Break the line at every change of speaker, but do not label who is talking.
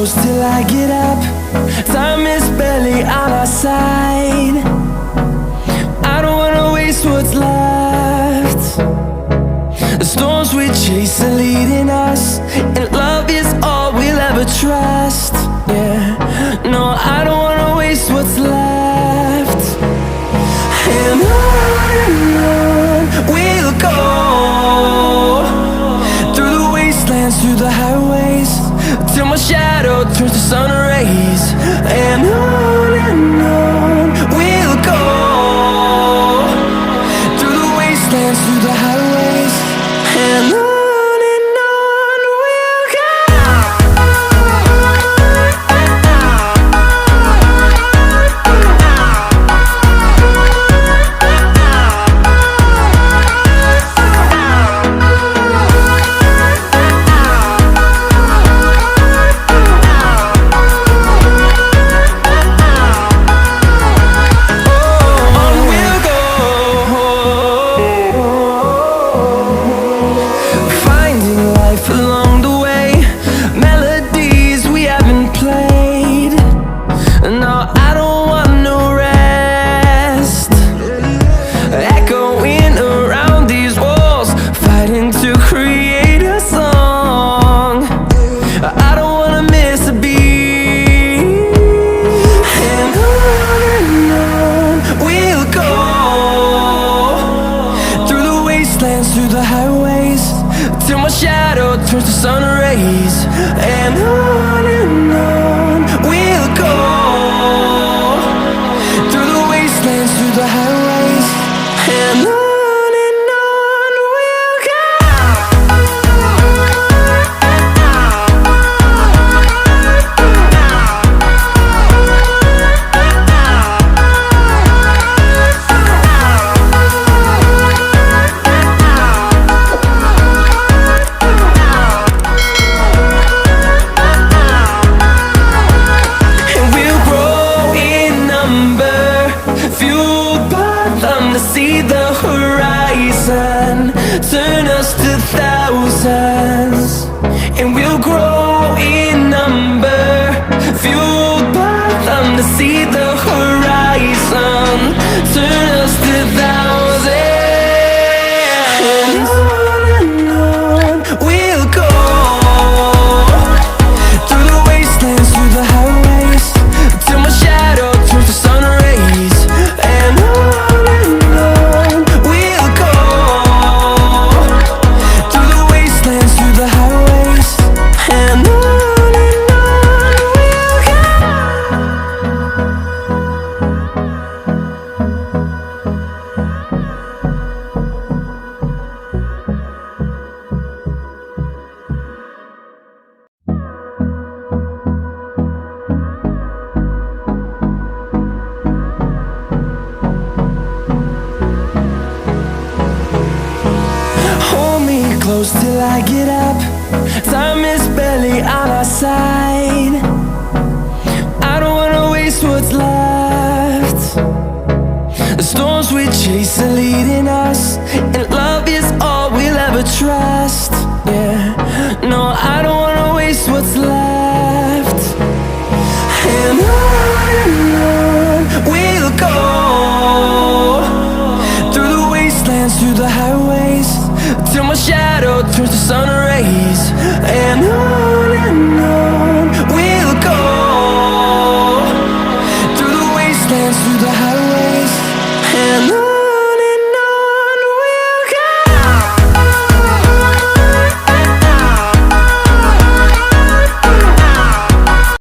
close till I get up. Time is barely on our side. I don't wanna waste what's left. The storms we chase are leading us, and love is all we'll ever trust. Yeah, no, I don't wanna waste what's left. And on we'll go, through the wastelands, through the highways, till my shadow turns to sun rays. And on we'll go, through the wastelands, through the highways, and on. Through the highways, till my shadow turns to sun rays. And on we'll go, through the wastelands, through the highways, and on. See the horizon turn us to thousands, and we'll grow in number, fueled by them. To see the horizon turn us to thousands, and on we'll go, through the wastelands, through the highways, till my shadow turns to sun rays. And on close till I get up. Time is barely on our side. I don't wanna waste what's left. The storms we chase are leading us,